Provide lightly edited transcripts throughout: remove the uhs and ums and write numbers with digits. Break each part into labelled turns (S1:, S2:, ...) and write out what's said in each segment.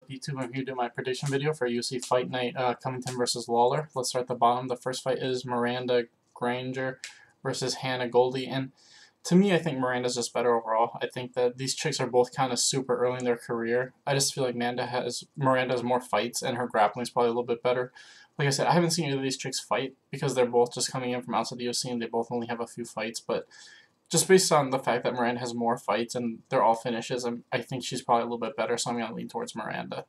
S1: YouTube. I'm here to do my prediction video for UFC Fight Night Covington versus Lawler. Let's start at the bottom. The first fight is Miranda Granger versus Hannah Goldie. And to me, I think Miranda's just better overall. I think that these chicks are both kind of super early in their career. I just feel like Miranda has more fights and her grappling is probably a little bit better. Like I said, I haven't seen either of these chicks fight because they're both just coming in from outside the UFC and they both only have a few fights. But just based on the fact that Miranda has more fights and they're all finishes, I think she's probably a little bit better, so I'm going to lean towards Miranda.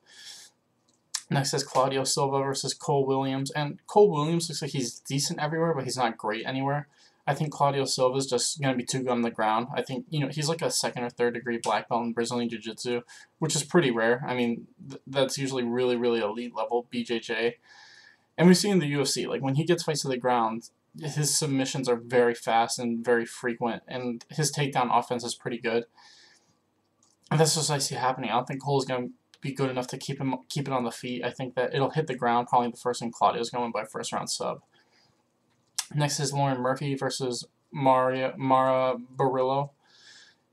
S1: Next is Claudio Silva versus Cole Williams, and Cole Williams looks like he's decent everywhere, but he's not great anywhere. I think Claudio Silva is just going to be too good on the ground. I think, he's like a second or third degree black belt in Brazilian Jiu-Jitsu, which is pretty rare. I mean, that's usually really, really elite level BJJ. And we see in the UFC, like when he gets fights to the ground, his submissions are very fast and very frequent, and his takedown offense is pretty good. And that's just what I see happening. I don't think Cole's going to be good enough to keep it on the feet. I think that it'll hit the ground probably the first, and Claudio's going by first round sub. Next is Lauren Murphy versus Mara Barillo.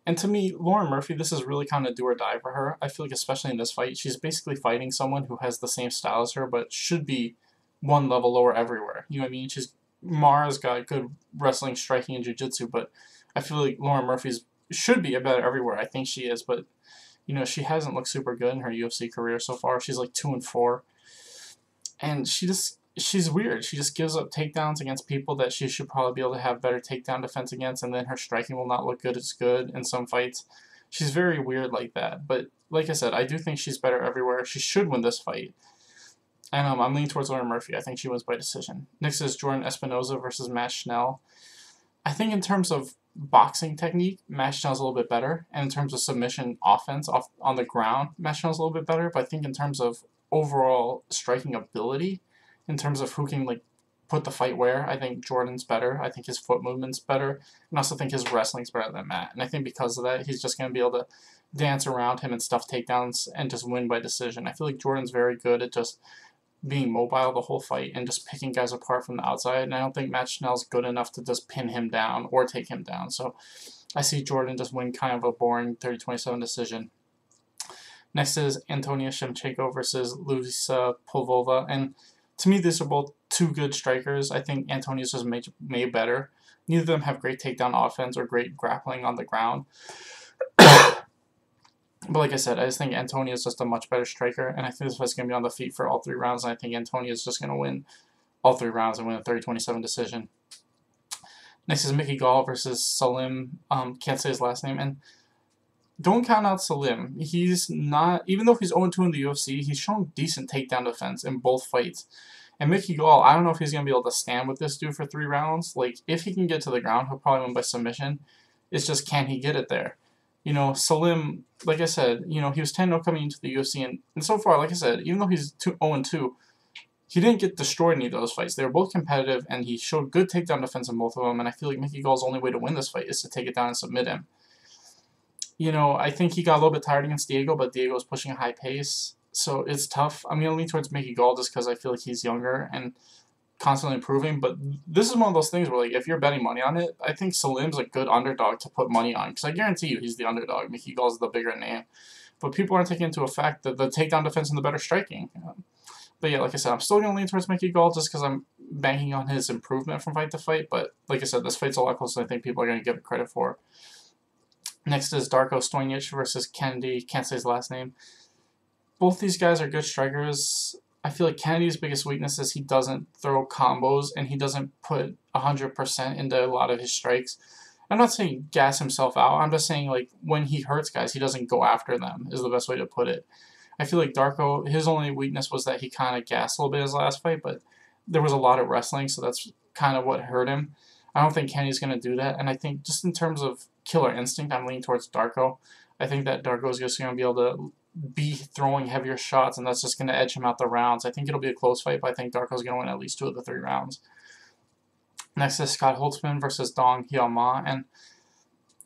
S1: And to me, Lauren Murphy, this is really kind of do or die for her. I feel like especially in this fight, she's basically fighting someone who has the same style as her, but should be one level lower everywhere. You know what I mean? Mara's got good wrestling, striking, and jiu-jitsu, but I feel like Lauren Murphy's should be a better everywhere. I think she is, but she hasn't looked super good in her UFC career so far. She's like 2-4, and she's weird. She just gives up takedowns against people that she should probably be able to have better takedown defense against, and then her striking will not look good as good in some fights. She's very weird like that, but like I said, I do think she's better everywhere. She should win this fight. And I'm leaning towards Lauren Murphy. I think she wins by decision. Next is Jordan Espinoza versus Matt Schnell. I think in terms of boxing technique, Matt Schnell's a little bit better. And in terms of submission offense on the ground, Matt Schnell's a little bit better. But I think in terms of overall striking ability, in terms of who can put the fight where, I think Jordan's better. I think his foot movement's better. And I also think his wrestling's better than Matt. And I think because of that, he's just going to be able to dance around him and stuff takedowns and just win by decision. I feel like Jordan's very good at just being mobile the whole fight and just picking guys apart from the outside, and I don't think Matt Schnell's good enough to just pin him down or take him down. So I see Jordan just win kind of a boring 30-27 decision. Next is Antonia Shevchenko versus Luisa Pavlova, and to me these are both two good strikers. I think Antonia's just made better. Neither of them have great takedown offense or great grappling on the ground. But like I said, I just think Antonia is just a much better striker, and I think this fight's going to be on the feet for all 3 rounds, and I think Antonia is just going to win all 3 rounds and win a 30-27 decision. Next is Mickey Gall versus Salim. Can't say his last name, and don't count out Salim. He's not, even though he's 0-2 in the UFC, he's shown decent takedown defense in both fights. And Mickey Gall, I don't know if he's going to be able to stand with this dude for 3 rounds. Like, if he can get to the ground, he'll probably win by submission. It's just, can he get it there? Salim, like I said, he was 10-0 coming into the UFC, and so far, like I said, even though he's 0-2, he didn't get destroyed in either of those fights. They were both competitive, and he showed good takedown defense in both of them, and I feel like Mickey Gall's only way to win this fight is to take it down and submit him. I think he got a little bit tired against Diego, but Diego was pushing a high pace, so it's tough. I'm going to lean towards Mickey Gall just because I feel like he's younger and constantly improving, but this is one of those things where, if you're betting money on it, I think Salim's a good underdog to put money on, because I guarantee you he's the underdog. Mickey Gall's the bigger name, but people aren't taking into effect the takedown defense and the better striking. But yeah, like I said, I'm still going to lean towards Mickey Gall just because I'm banking on his improvement from fight to fight, but like I said, this fight's a lot closer than I think people are going to give it credit for. Next is Darko Stonic versus Kennedy. Can't say his last name. Both these guys are good strikers. I feel like Kennedy's biggest weakness is he doesn't throw combos, and he doesn't put 100% into a lot of his strikes. I'm not saying gas himself out. I'm just saying, when he hurts guys, he doesn't go after them, is the best way to put it. I feel like Darko, his only weakness was that he kind of gassed a little bit in his last fight, but there was a lot of wrestling, so that's kind of what hurt him. I don't think Kennedy's going to do that, and I think just in terms of killer instinct, I'm leaning towards Darko. I think that Darko's just going to be able to be throwing heavier shots, and that's just going to edge him out the rounds. I think it'll be a close fight, but I think Darko's going to win at least 2 of the 3 rounds. Next is Scott Holtzman versus Dong Hyun Ma, and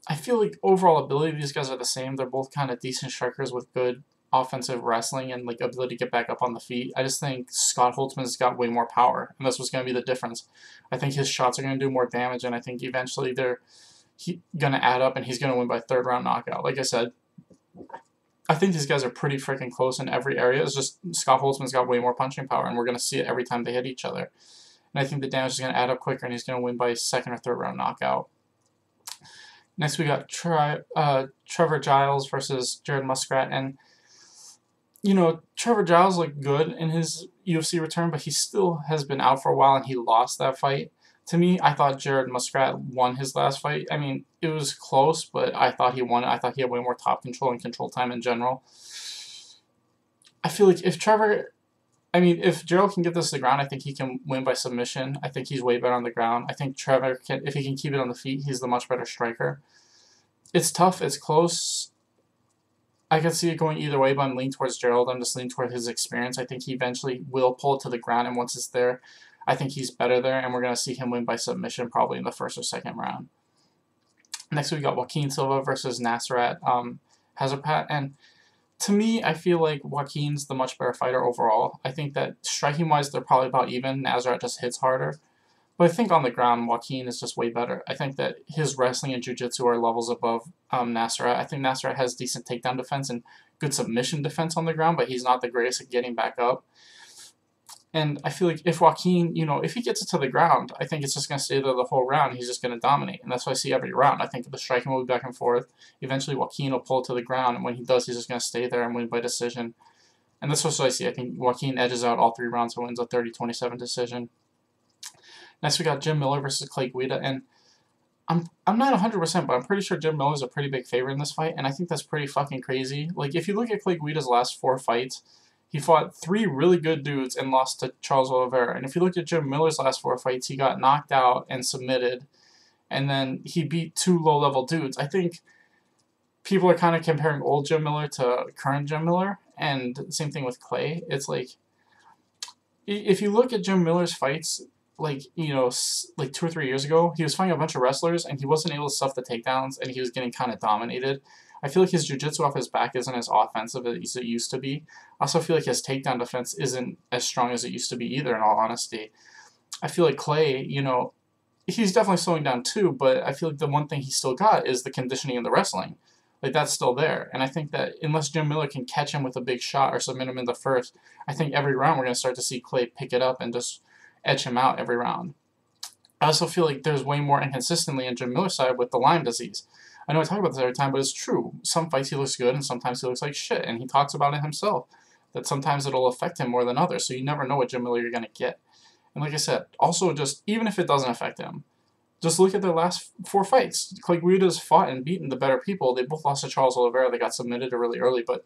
S1: I feel like overall ability, these guys are the same. They're both kind of decent strikers with good offensive wrestling and ability to get back up on the feet. I just think Scott Holtzman's got way more power, and that's what's going to be the difference. I think his shots are going to do more damage, and I think eventually they're going to add up, and he's going to win by 3rd round knockout. Like I said, I think these guys are pretty freaking close in every area. It's just Scott Holtzman's got way more punching power, and we're going to see it every time they hit each other. And I think the damage is going to add up quicker, and he's going to win by second or third round knockout. Next, we got Trevor Giles versus Jared Muskrat. And, you know, Trevor Giles looked good in his UFC return, but he still has been out for a while, and he lost that fight. To me, I thought Jared Muskrat won his last fight. I mean, it was close, but I thought he won it. I thought he had way more top control and control time in general. I feel like if Gerald can get this to the ground, I think he can win by submission. I think he's way better on the ground. I think Trevor can, if he can keep it on the feet, he's the much better striker. It's tough. It's close. I can see it going either way, but I'm leaning towards Gerald. I'm just leaning toward his experience. I think he eventually will pull it to the ground, and once it's there, I think he's better there, and we're going to see him win by submission probably in the first or second round. Next, we got Joaquin Silva versus Nasrat Hazarpat, and to me, I feel like Joaquin's the much better fighter overall. I think that striking-wise, they're probably about even. Nasrat just hits harder. But I think on the ground, Joaquin is just way better. I think that his wrestling and jiu-jitsu are levels above Nasrat. I think Nasrat has decent takedown defense and good submission defense on the ground, but he's not the greatest at getting back up. And I feel like if Joaquin, you know, if he gets it to the ground, I think it's just going to stay there the whole round. He's just going to dominate. And that's what I see every round. I think the striking will be back and forth. Eventually, Joaquin will pull it to the ground. And when he does, he's just going to stay there and win by decision. And that's what I see. I think Joaquin edges out all 3 rounds and wins a 30-27 decision. Next, we got Jim Miller versus Clay Guida. And I'm not 100%, but I'm pretty sure Jim Miller's a pretty big favorite in this fight. And I think that's pretty fucking crazy. Like, if you look at Clay Guida's last 4 fights, he fought 3 really good dudes and lost to Charles Oliveira. And if you look at Jim Miller's last 4 fights, he got knocked out and submitted. And then he beat 2 low-level dudes. I think people are kind of comparing old Jim Miller to current Jim Miller. And same thing with Clay. It's like, if you look at Jim Miller's fights, like, you know, like 2 or 3 years ago, he was fighting a bunch of wrestlers, and he wasn't able to stuff the takedowns, and he was getting kind of dominated. I feel like his jiu-jitsu off his back isn't as offensive as it used to be. I also feel like his takedown defense isn't as strong as it used to be either, in all honesty. I feel like Clay, you know, he's definitely slowing down too, but I feel like the one thing he still got is the conditioning and the wrestling. Like, that's still there. And I think that unless Jim Miller can catch him with a big shot or submit him in the first, I think every round we're going to start to see Clay pick it up and just edge him out every round. I also feel like there's way more inconsistently in Jim Miller's side with the Lyme disease. I know I talk about this every time, but it's true. Some fights he looks good, and sometimes he looks like shit, and he talks about it himself, that sometimes it'll affect him more than others, so you never know what Jim Miller you're going to get. And like I said, also just, even if it doesn't affect him, just look at their last 4 fights. Clay Guida's fought and beaten the better people. They both lost to Charles Oliveira. They got submitted really early, but,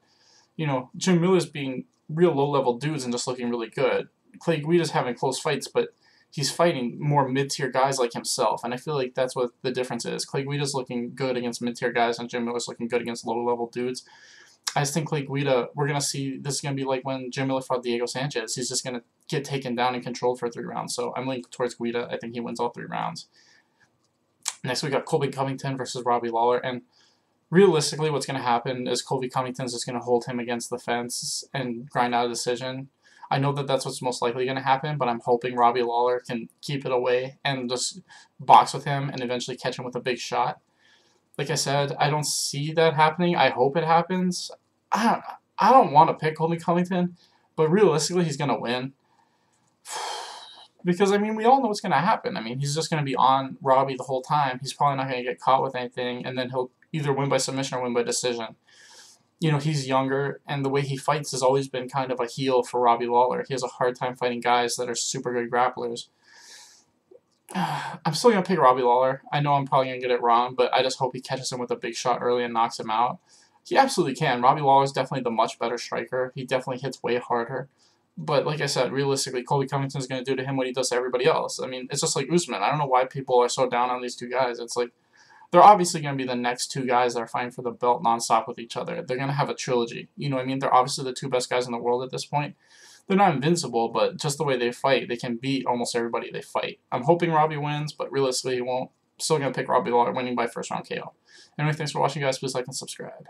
S1: you know, Jim Miller's being real low-level dudes and just looking really good. Clay Guida's having close fights, but he's fighting more mid-tier guys like himself, and I feel like that's what the difference is. Clay Guida's looking good against mid-tier guys, and Jim Miller's looking good against low-level dudes. I just think Clay Guida, we're going to see, this is going to be like when Jim Miller fought Diego Sanchez. He's just going to get taken down and controlled for 3 rounds, so I'm leaning towards Guida. I think he wins all 3 rounds. Next, we got Colby Covington versus Robbie Lawler, and realistically what's going to happen is Colby Covington's just going to hold him against the fence and grind out a decision. I know that that's what's most likely going to happen, but I'm hoping Robbie Lawler can keep it away and just box with him and eventually catch him with a big shot. Like I said, I don't see that happening. I hope it happens. I don't want to pick Colby Covington, but realistically, he's going to win. Because, I mean, we all know what's going to happen. I mean, he's just going to be on Robbie the whole time. He's probably not going to get caught with anything, and then he'll either win by submission or win by decision. You know, he's younger, and the way he fights has always been kind of a heel for Robbie Lawler. He has a hard time fighting guys that are super good grapplers. I'm still going to pick Robbie Lawler. I know I'm probably going to get it wrong, but I just hope he catches him with a big shot early and knocks him out. He absolutely can. Robbie Lawler is definitely the much better striker. He definitely hits way harder. But like I said, realistically, Colby Covington is going to do to him what he does to everybody else. I mean, it's just like Usman. I don't know why people are so down on these 2 guys. It's like, they're obviously going to be the next 2 guys that are fighting for the belt nonstop with each other. They're going to have a trilogy. You know what I mean? They're obviously the 2 best guys in the world at this point. They're not invincible, but just the way they fight, they can beat almost everybody they fight. I'm hoping Robbie wins, but realistically he won't. Still going to pick Robbie Lawler winning by first round KO. Anyway, thanks for watching, guys. Please like and subscribe.